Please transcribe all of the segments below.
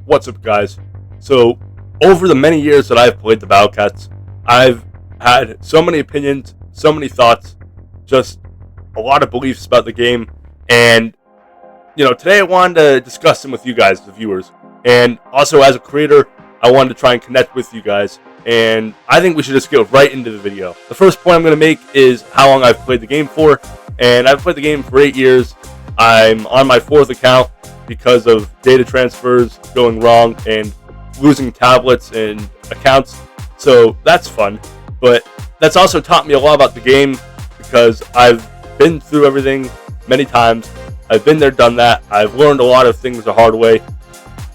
What's up, guys? So, over the many years that I've played the Battlecats, I've had so many opinions, so many thoughts, just a lot of beliefs about the game, and today I wanted to discuss them with you guys, the viewers, and also as a creator, I wanted to try and connect with you guys, and I think we should just go right into the video. The first point I'm going to make is how long I've played the game for, and I've played the game for 8 years. I'm on my 4th account because of data transfers going wrong and losing tablets and accounts, so that's fun. But that's also taught me a lot about the game because I've been through everything many times. I've been there, done that. I've learned a lot of things the hard way,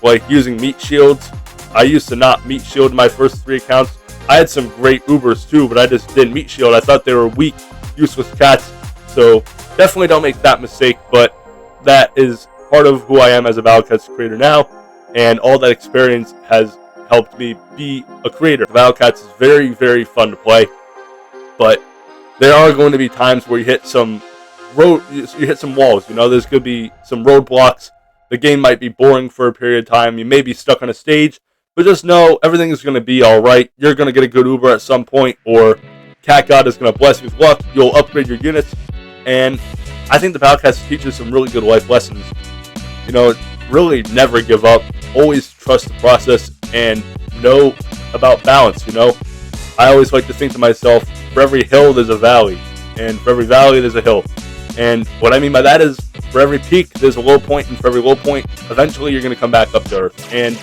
like using meat shields. I used to not meat shield my first 3 accounts. I had some great Ubers too, but I just didn't meat shield. I thought they were weak, useless cats. So definitely don't make that mistake, but that is part of who I am as a Battlecats creator now, and all that experience has helped me be a creator. Battlecats is very, very fun to play, but there are going to be times where you hit some walls. There's going to be some roadblocks. The game might be boring for a period of time. You may be stuck on a stage, but just know everything is going to be all right. You're going to get a good Uber at some point, or Cat God is going to bless you with luck. You'll upgrade your units, and I think the Battlecats teaches some really good life lessons. Really never give up. Always trust the process and know about balance. I always like to think to myself, for every hill there's a valley, and for every valley there's a hill. And what I mean by that is, for every peak there's a low point, and for every low point, eventually you're going to come back up to earth. And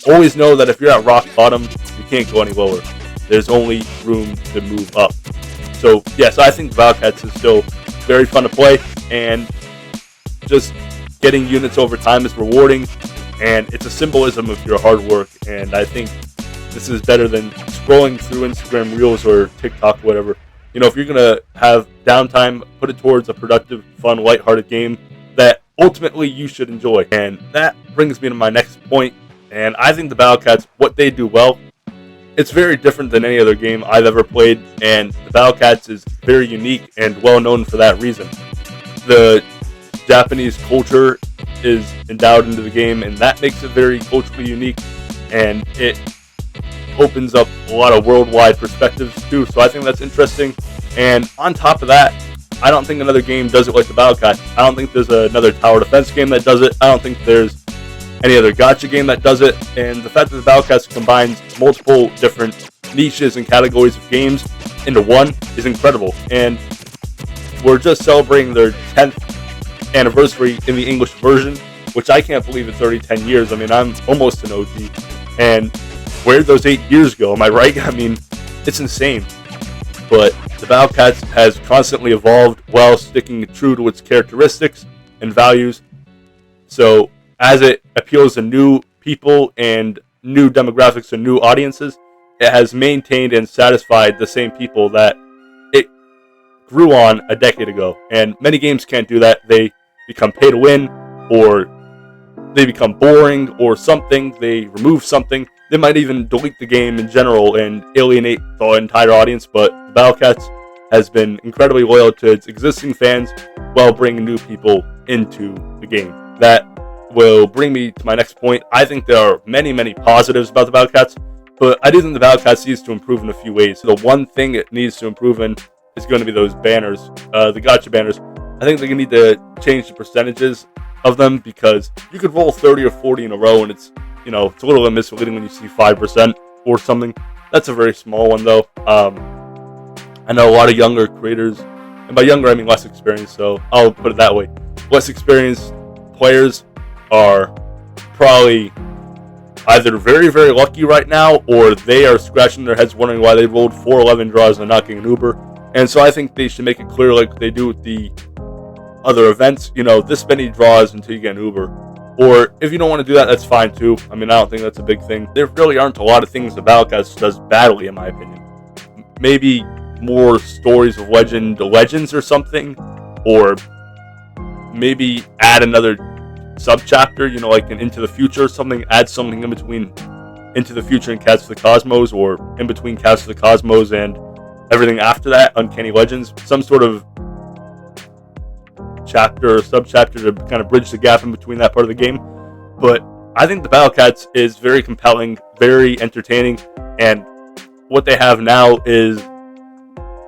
always know that if you're at rock bottom, you can't go any lower. There's only room to move up. So yes, I think the Battlecats is still very fun to play, and just getting units over time is rewarding, and it's a symbolism of your hard work. And I think this is better than scrolling through Instagram Reels or TikTok, whatever. If you're gonna have downtime, put it towards a productive, fun, lighthearted game that ultimately you should enjoy. And that brings me to my next point. And I think the Battlecats, what they do well, it's very different than any other game I've ever played, and the Battlecats is very unique and well known for that reason. The Japanese culture is endowed into the game, and that makes it very culturally unique, and it opens up a lot of worldwide perspectives too, so I think that's interesting. And on top of that, I don't think another game does it like the Battlecats. I don't think there's another tower defense game that does it. I don't think there's any other gacha game that does it, and the fact that the Battlecats combines multiple different niches and categories of games into one is incredible. And we're just celebrating their 10th anniversary in the English version, which I can't believe it's already 10 years. I mean, I'm almost an OG, and where did those 8 years go? Am I right? I mean, it's insane. But the Battlecats has constantly evolved while sticking true to its characteristics and values. So as it appeals to new people and new demographics and new audiences, it has maintained and satisfied the same people that it grew on a decade ago. And many games can't do that. They become pay to win, or they become boring, or something. They remove something. They might even delete the game in general and alienate the entire audience. But the Battlecats has been incredibly loyal to its existing fans while bringing new people into the game. That will bring me to my next point. I think there are many, many positives about the Battlecats, but I do think the Battlecats needs to improve in a few ways. The one thing it needs to improve in is going to be those banners, the gacha banners. I think they need to change the percentages of them, because you could roll 30 or 40 in a row, and it's a little bit misleading when you see 5% or something. That's a very small one, though. I know a lot of younger creators, and by younger I mean less experienced, so I'll put it that way. Less experienced players are probably either very, very lucky right now, or they are scratching their heads wondering why they rolled 411 draws and not getting an Uber. And so I think they should make it clear, like they do with the other events, this many draws until you get an Uber. Or if you don't want to do that, that's fine too. I mean, I don't think that's a big thing. There really aren't a lot of things the Battlecats does badly, in my opinion. Maybe more stories of legends or something, or maybe add another sub-chapter, like an Into the Future or something. Add something in between Into the Future and Cats of the Cosmos, or in between Cats of the Cosmos and everything after that, Uncanny Legends. Some sort of chapter or sub-chapter to kind of bridge the gap in between that part of the game. But I think the Battle Cats is very compelling, very entertaining, and what they have now is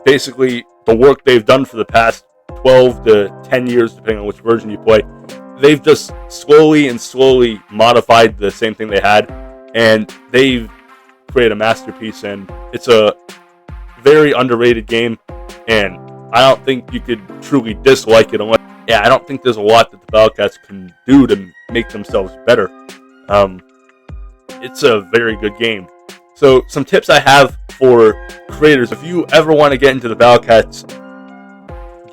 basically the work they've done for the past 12 to 10 years, depending on which version you play. They've just slowly modified the same thing they had, and they've created a masterpiece, and it's a very underrated game, and I don't think you could truly dislike it unless, I don't think there's a lot that the Battle Cats can do to make themselves better. It's a very good game. So some tips I have for creators, if you ever want to get into the Battle Cats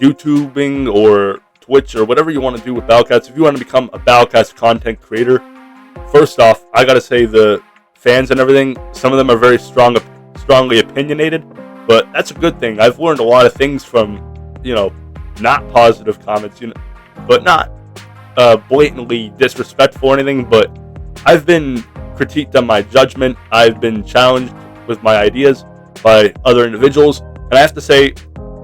YouTubing or Twitch or whatever you want to do with Battle Cats, if you want to become a Battle Cats content creator, first off, I gotta say the fans and everything, some of them are very strongly opinionated, but that's a good thing. I've learned a lot of things from, not positive comments, but not blatantly disrespectful or anything, but I've been critiqued on my judgment. I've been challenged with my ideas by other individuals, and I have to say,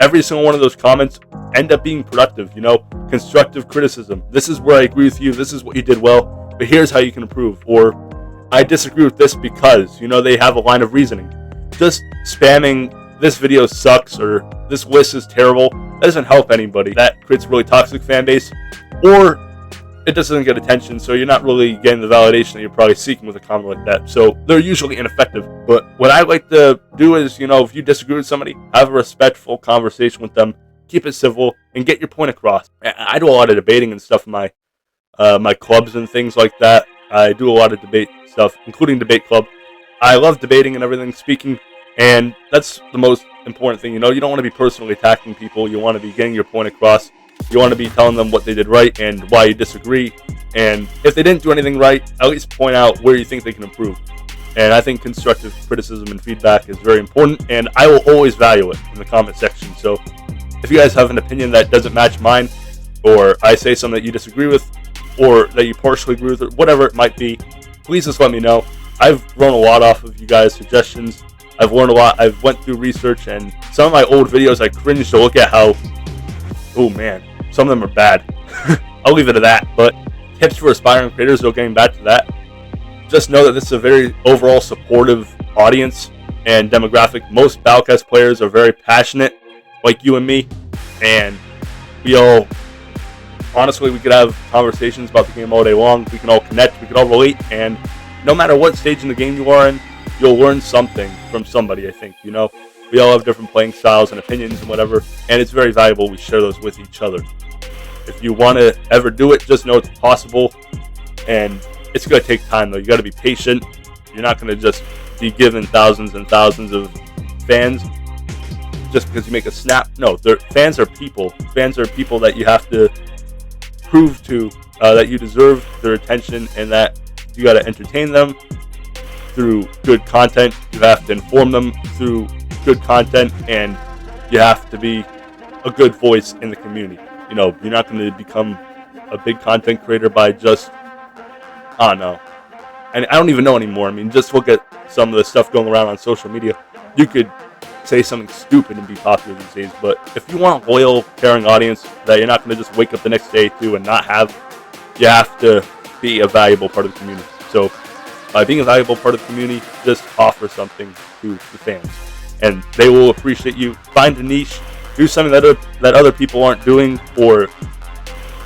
every single one of those comments end up being productive, constructive criticism. This is where I agree with you, this is what you did well, but here's how you can improve. Or, I disagree with this because, they have a line of reasoning. Just spamming, this video sucks, or this list is terrible, that doesn't help anybody. That creates a really toxic fan base, or it just doesn't get attention, so you're not really getting the validation that you're probably seeking with a comment like that. So they're usually ineffective. But what I like to do is, if you disagree with somebody, have a respectful conversation with them, keep it civil, and get your point across. I do a lot of debating and stuff in my my clubs and things like that. I do a lot of debate stuff, including Debate Club. I love debating and everything, speaking, and that's the most important thing. You don't want to be personally attacking people. You want to be getting your point across. You want to be telling them what they did right and why you disagree. And if they didn't do anything right, at least point out where you think they can improve. And I think constructive criticism and feedback is very important, and I will always value it in the comment section. So if you guys have an opinion that doesn't match mine, or I say something that you disagree with, or that you partially agree with, or whatever it might be, please just let me know. I've grown a lot off of you guys' suggestions. I've learned a lot. I've went through research, and some of my old videos, I cringe to look at how, oh man, some of them are bad. I'll leave it at that. But tips for aspiring creators, though, getting back to that, just know that this is a very overall supportive audience and demographic. Most Battle Cats players are very passionate, like you and me, and we all, honestly, we could have conversations about the game all day long. We can all connect, we can all relate, and no matter what stage in the game you are in, you'll learn something from somebody, I think. We all have different playing styles and opinions and whatever, and it's very valuable we share those with each other. If you want to ever do it, just know it's possible, and it's going to take time, though. You got to be patient. You're not going to just be given thousands and thousands of fans just because you make a snap. No, fans are people. Fans are people that you have to prove to that you deserve their attention, and that you got to entertain them through good content. You have to inform them through good content, and you have to be a good voice in the community. You're not going to become a big content creator by just, I don't know. And I don't even know anymore. Just look at some of the stuff going around on social media. You could say something stupid and be popular these days, but if you want a loyal, caring audience that you're not going to just wake up the next day to and not have, you have to be a valuable part of the community. So by being a valuable part of the community, just offer something to the fans, and they will appreciate you. Find a niche, do something that other people aren't doing, or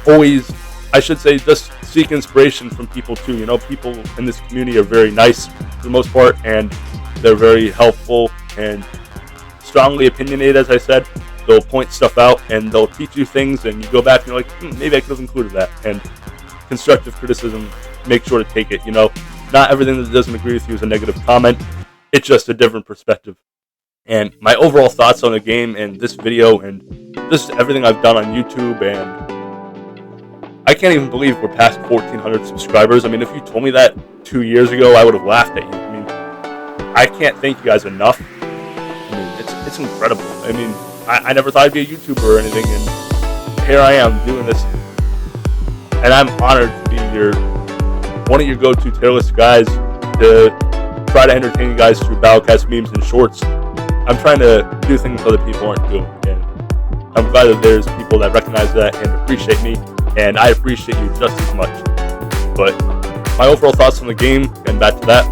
always, I should say, just seek inspiration from people too. People in this community are very nice for the most part, and they're very helpful and strongly opinionated, as I said. They'll point stuff out, and they'll teach you things, and you go back and you're like, maybe I could have included that. And constructive criticism, make sure to take it. Not everything that doesn't agree with you is a negative comment. It's just a different perspective. And my overall thoughts on the game and this video and just everything I've done on YouTube, and I can't even believe we're past 1,400 subscribers. If you told me that 2 years ago, I would have laughed at you. I can't thank you guys enough. It's incredible. I never thought I'd be a YouTuber or anything, and here I am doing this. And I'm honored to be one of your go-to tier list guys, to try to entertain you guys through Battle Cats memes and shorts. I'm trying to do things other people aren't doing, and I'm glad that there's people that recognize that and appreciate me, and I appreciate you just as much. But my overall thoughts on the game, getting back to that,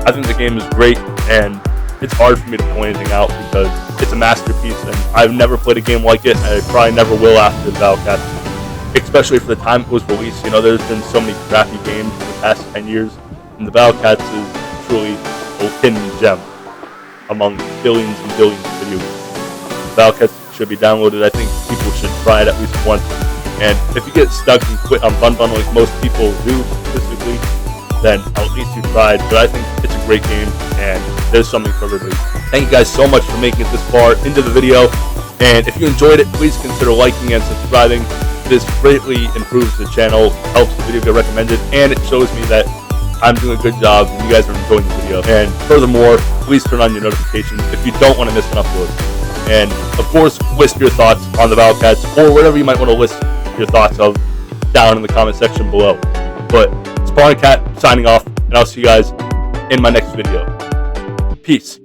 I think the game is great, and it's hard for me to point anything out because it's a masterpiece, and I've never played a game like it, and I probably never will after the Battlecats, especially for the time it was released. You know, there's been so many crappy games in the past 10 years, and the Battlecats is truly a hidden gem among billions and billions of video games. The Battlecats should be downloaded. I think people should try it at least once. And if you get stuck and quit on Bun Bun like most people do statistically, then at least you tried. But I think it's a great game, and there's something for everybody. Thank you guys so much for making it this far into the video. And if you enjoyed it, please consider liking and subscribing. This greatly improves the channel, helps the video get recommended, and it shows me that I'm doing a good job and you guys are enjoying the video. And furthermore, please turn on your notifications if you don't want to miss an upload. And of course, list your thoughts on the Battlecats or whatever you might want to list your thoughts of down in the comment section below. But Spawn Cat signing off, and I'll see you guys in my next video. Peace.